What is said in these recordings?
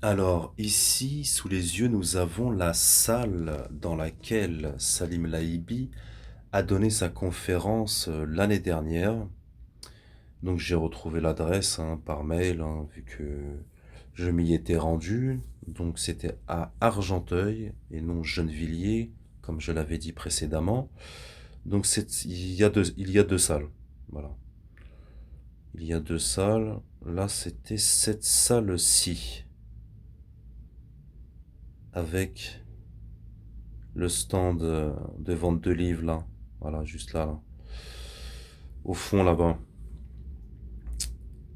Alors, ici, sous les yeux, nous avons la salle dans laquelle Salim Laïbi a donné sa conférence l'année dernière. Donc, j'ai retrouvé l'adresse par mail, vu que je m'y étais rendu. Donc, c'était à Argenteuil et non Gennevilliers, comme je l'avais dit précédemment. Donc, il y a deux salles. Voilà. Il y a deux salles. Là, c'était cette salle-ci, avec le stand de vente de livres là. Voilà, juste là, là. Au fond là-bas.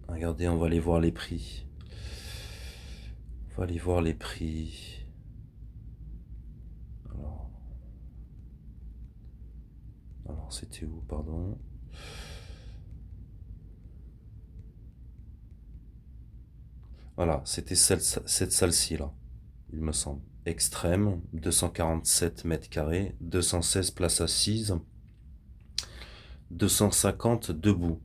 Regardez, on va aller voir les prix. On va aller voir les prix. Alors, alors c'était où, pardon? Voilà, c'était cette salle-ci là, il me semble. Extrême, 247 mètres carrés, 216 places assises, 250 debout.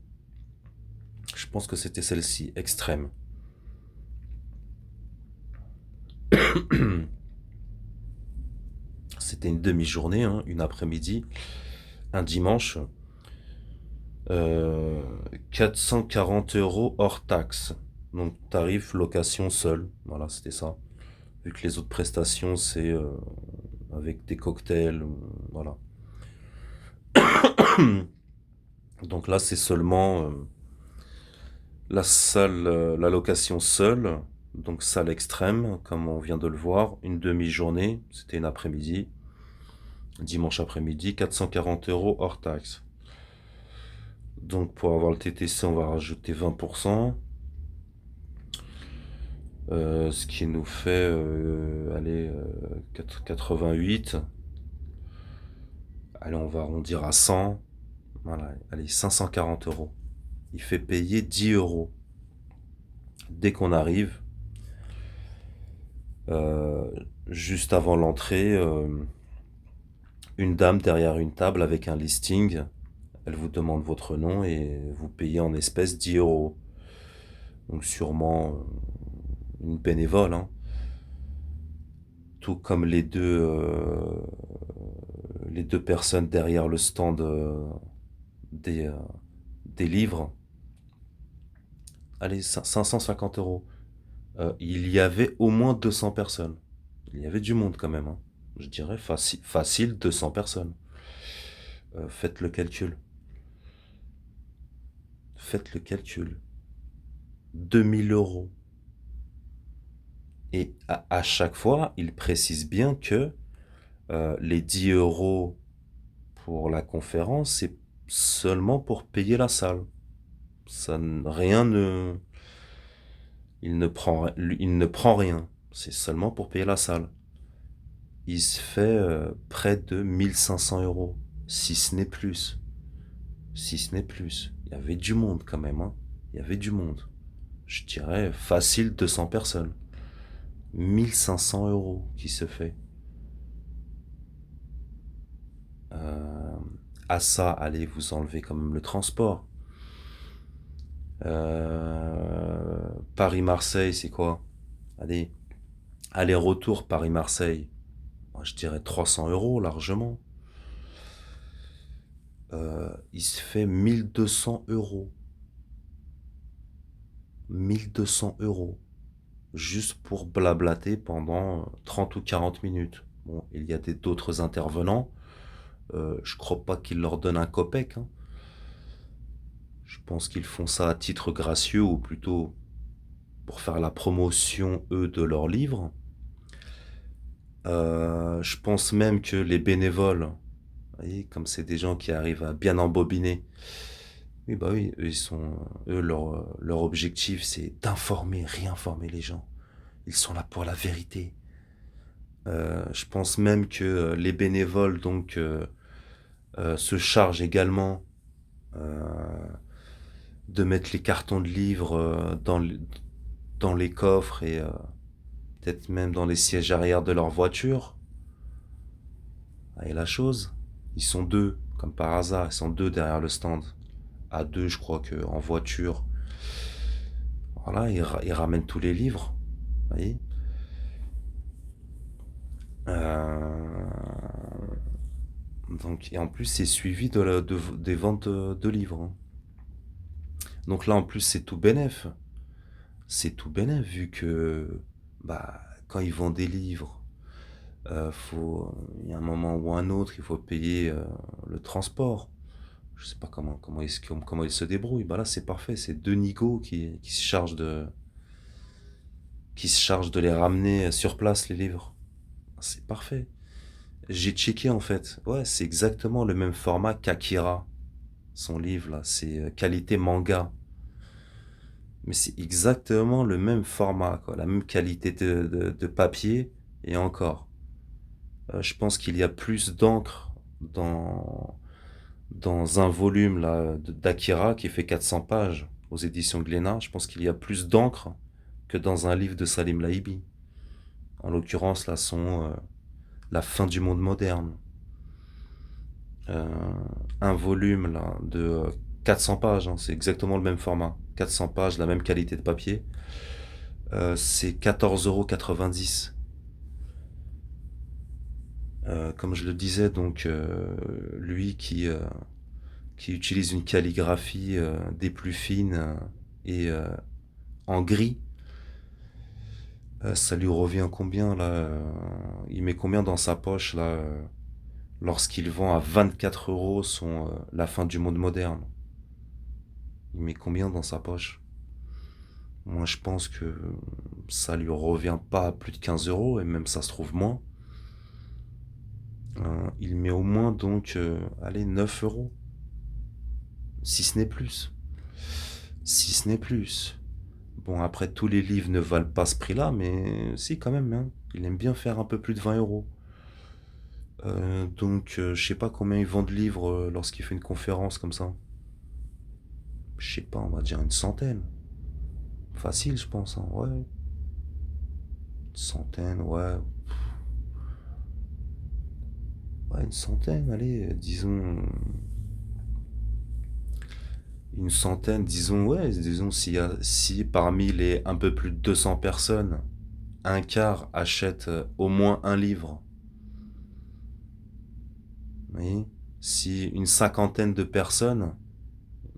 Je pense que c'était celle-ci, extrême. C'était une demi-journée, une après-midi, un dimanche. 440 € hors taxe. Donc tarif location seul. Voilà, c'était ça. Vu que les autres prestations, c'est avec des cocktails. Voilà. Donc là, c'est seulement la salle, la location seule. Donc salle extrême, comme on vient de le voir. Une demi-journée. C'était une après-midi. Dimanche après-midi. 440 € hors taxe. Donc pour avoir le TTC, on va rajouter 20%. Ce qui nous fait, allez, 88. Allez, on va arrondir à 100. Voilà, allez, 540 €. Il fait payer 10 € dès qu'on arrive. Euh, Juste avant l'entrée, une dame derrière une table avec un listing. Elle vous demande votre nom et vous payez en espèces 10 €. Donc sûrement une bénévole, hein. Tout comme les deux personnes derrière le stand des, euh, des livres. Allez, 550 €. Il y avait au moins 200 personnes. Il y avait du monde quand même, hein. Je dirais facile 200 personnes. Faites le calcul. Faites le calcul. 2 000 €. Et à chaque fois, il précise bien que les 10 € pour la conférence, c'est seulement pour payer la salle. Rien ne, il ne prend rien. C'est seulement pour payer la salle. Il se fait près de 1 500 €, si ce n'est plus. Si ce n'est plus. Il y avait du monde quand même, hein. Il y avait du monde. Je dirais facile 200 personnes. 1 500 € qui se fait. Euh, à ça, allez vous enlever quand même le transport. Paris-Marseille, c'est quoi? Allez, aller-retour Paris-Marseille. Moi, je dirais 300 € largement. Il se fait 1 200 €. 1 200 € juste pour blablater pendant 30 ou 40 minutes. Bon, il y a d'autres intervenants. Je crois pas qu'ils leur donnent un copec, hein. Je pense qu'ils font ça à titre gracieux ou plutôt pour faire la promotion, eux, de leurs livres. Je pense même que les bénévoles, vous voyez, comme c'est des gens qui arrivent à bien embobiner, oui, bah oui, leur objectif, c'est d'informer, réinformer les gens. Ils sont là pour la vérité. Je pense même que les bénévoles donc se chargent également euh, de mettre les cartons de livres dans les coffres et peut-être même dans les sièges arrière de leur voiture. Et la chose, ils sont deux, comme par hasard, ils sont deux derrière le stand. À deux, je crois que en voiture, voilà, ils ramènent tous les livres. Vous voyez. Euh, donc, et en plus, c'est suivi des ventes de livres, hein. Donc là, en plus, c'est tout bénef. C'est tout bénef, vu que bah, quand ils vendent des livres, il y a un moment ou un autre, il faut payer le transport. Je sais pas comment ils se débrouillent. Bah là, c'est parfait. C'est deux nigauds qui se chargent de les ramener sur place, les livres. C'est parfait. J'ai checké en fait. Ouais, c'est exactement le même format qu'Akira, son livre là. C'est qualité manga. Mais c'est exactement le même format, quoi. La même qualité de papier et encore. Je pense qu'il y a plus d'encre dans, dans un volume là d'Akira qui fait 400 pages aux éditions Glénat. Je pense qu'il y a plus d'encre que dans un livre de Salim Laibi. En l'occurrence, là, La fin du monde moderne. Euh, un volume là de 400 pages, hein, c'est exactement le même format. 400 pages, la même qualité de papier. C'est 14,90 €. Comme je le disais, donc lui qui utilise une calligraphie des plus fines et en gris, ça lui revient combien là il met combien dans sa poche là lorsqu'il vend à 24 euros La fin du monde moderne? Il met combien dans sa poche? Moi je pense que ça lui revient pas à plus de 15 euros et même ça se trouve moins. Il met au moins donc, allez, 9 euros, si ce n'est plus. Si ce n'est plus. Bon, après, tous les livres ne valent pas ce prix-là, mais si, quand même, hein. Il aime bien faire un peu plus de 20 euros. Donc, je sais pas combien il vend de livres lorsqu'il fait une conférence comme ça. Je sais pas, on va dire une centaine. Facile, je pense, hein, ouais. Une centaine, ouais. Ouais, une centaine, allez, disons. Une centaine, disons, ouais, disons, si parmi les un peu plus de 200 personnes, un quart achète au moins un livre, vous voyez, si une cinquantaine de personnes,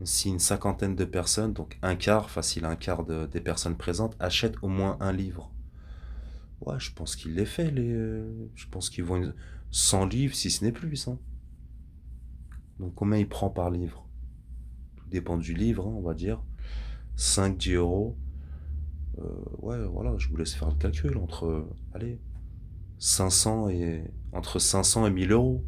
si une cinquantaine de personnes, donc un quart, facile, un quart des personnes présentes, achètent au moins un livre. Ouais, je pense qu'il les fait, je pense qu'ils vont 100 livres, si ce n'est plus, hein. Donc combien il prend par livre? Tout dépend du livre, hein, on va dire. 5-10 euros. Ouais, voilà, je vous laisse faire le calcul allez, 500 et 1000 euros.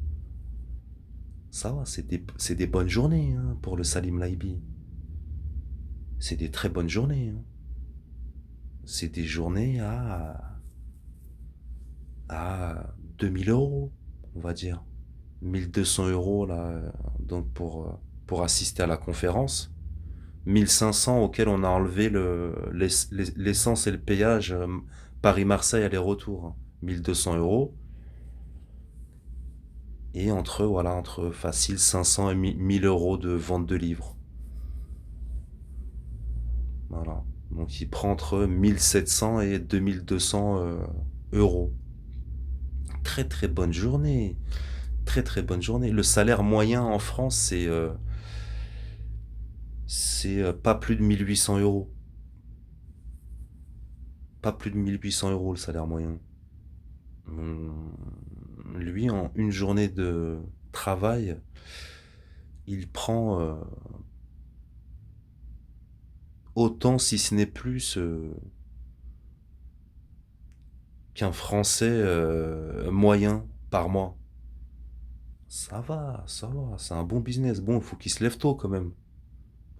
Ça va, c'est des bonnes journées hein, pour le Salim Laibi. C'est des très bonnes journées, hein. C'est des journées à 2000 euros, on va dire. 1200 euros là, donc pour assister à la conférence. 1500 auquel on a enlevé l'essence et le péage Paris-Marseille aller-retour, hein. 1200 euros. Et entre facile 500 et 1000 euros de vente de livres. Voilà. Donc il prend entre 1700 et 2200 euros. Très très bonne journée. Très très bonne journée. Le salaire moyen en France, c'est pas plus de 1800 euros. Pas plus de 1800 euros le salaire moyen. Hum, Lui, en une journée de travail, il prend autant, si ce n'est plus, qu'un Français moyen par mois. Ça va, c'est un bon business. Bon, il faut qu'il se lève tôt quand même.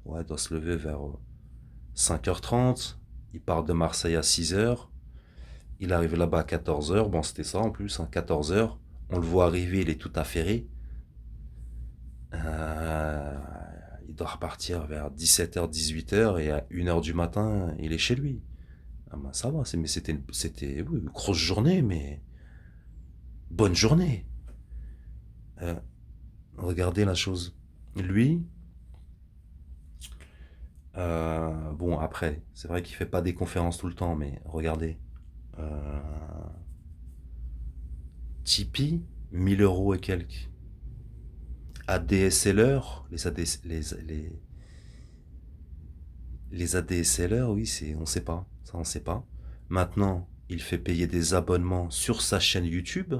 Ouais, il doit se lever vers 5h30. Il part de Marseille à 6h. Il arrive là-bas à 14h. Bon, c'était ça en plus, hein, 14h. On le voit arriver, il est tout affairé. Euh, il doit repartir vers 17h, 18h et à 1h du matin, il est chez lui. Ah ben ça va, mais c'était oui, une grosse journée, mais bonne journée. Euh, Regardez la chose. Lui, bon après, c'est vrai qu'il fait pas des conférences tout le temps, mais regardez. Euh, Tipeee, 1 000 € et quelques. ADSLR, les ADSLR, oui, on sait pas. Ça, on sait pas. Maintenant, il fait payer des abonnements sur sa chaîne YouTube.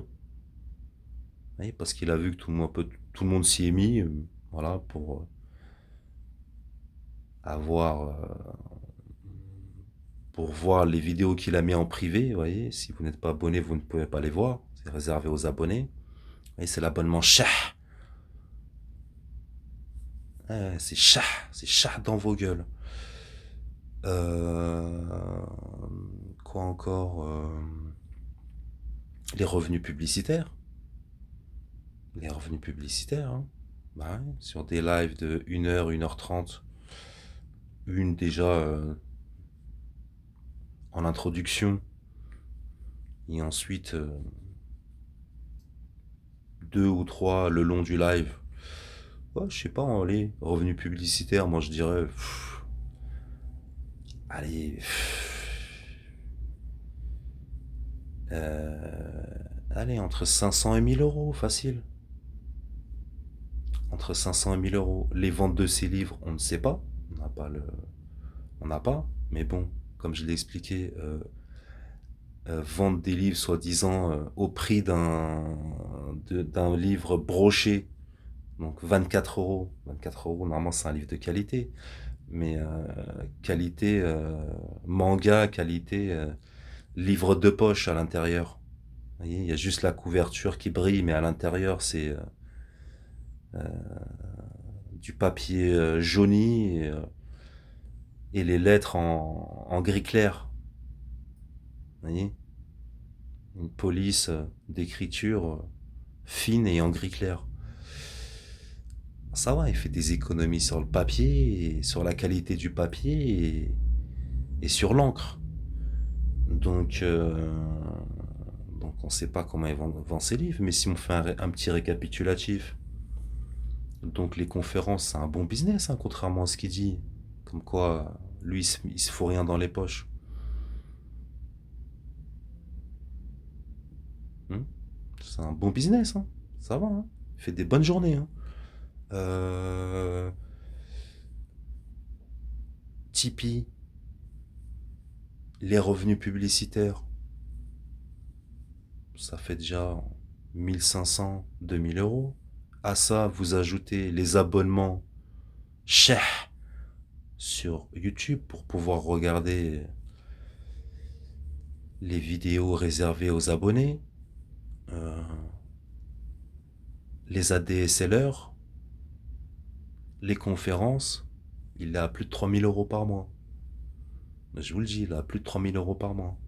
Oui, parce qu'il a vu que tout le monde s'y est mis. Voilà, pour avoir. Pour voir les vidéos qu'il a mis en privé. Vous voyez, si vous n'êtes pas abonné, vous ne pouvez pas les voir. C'est réservé aux abonnés. Et c'est l'abonnement Shah. C'est Shah dans vos gueules. Euh, Quoi encore Les revenus publicitaires. Les revenus publicitaires, hein. Bah ouais, sur des lives de 1 heure, 1 h 30. Une déjà en introduction. Et ensuite 2 ou 3 le long du live. Ouais, je sais pas, allez, revenus publicitaires, moi je dirais. Allez. Euh, Allez, entre 500 et 1 000 € facile. Entre 500 et 1 000 €. Les ventes de ces livres, on ne sait pas. On n'a pas le. On n'a pas. Mais bon, comme je l'ai expliqué, vendre des livres soi-disant au prix d'un livre broché. Donc 24 euros. 24 €, normalement c'est un livre de qualité. Mais qualité manga, qualité livre de poche à l'intérieur. Vous voyez, il y a juste la couverture qui brille, mais à l'intérieur c'est du papier jauni et les lettres en gris clair. Vous voyez, une police d'écriture fine et en gris clair. Ça va, il fait des économies sur le papier, et sur la qualité du papier et sur l'encre. Donc on ne sait pas comment il vend ses livres, mais si on fait un petit récapitulatif, donc les conférences, c'est un bon business, hein, contrairement à ce qu'il dit. Comme quoi, lui, il se fout rien dans les poches. Hmm. C'est un bon business, hein. Ça va, hein. Il fait des bonnes journées, hein. Euh... Tipeee, les revenus publicitaires, ça fait déjà 1 500, 2 000 €. À ça, vous ajoutez les abonnements chers sur YouTube pour pouvoir regarder les vidéos réservées aux abonnés, euh, les ADSLR, les conférences. Il a plus de 3 000 € par mois. Je vous le dis, il a plus de 3 000 € par mois.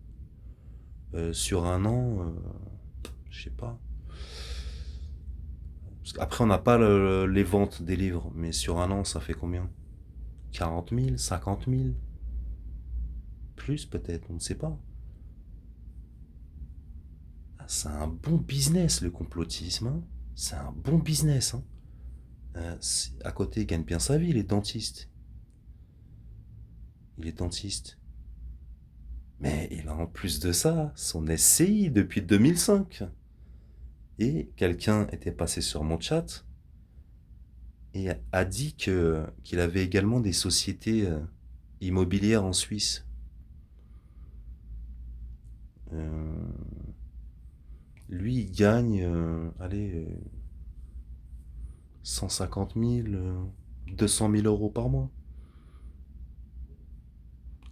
Sur un an, je sais pas. Après, on n'a pas les ventes des livres, mais sur un an, ça fait combien? 40 000, 50 000? Plus peut-être, on ne sait pas. Ah, c'est un bon business, le complotisme, hein. C'est un bon business, hein. À côté, il gagne bien sa vie, il est dentiste. Il est dentiste. Mais il a en plus de ça son SCI depuis 2005. Et quelqu'un était passé sur mon chat et a dit qu'il avait également des sociétés immobilières en Suisse. Euh, Lui, il gagne, allez, 150 000, 200 000 € par mois.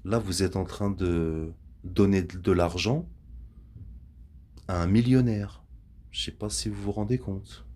Là, vous êtes en train de donner de l'argent à un millionnaire. Je sais pas si vous vous rendez compte.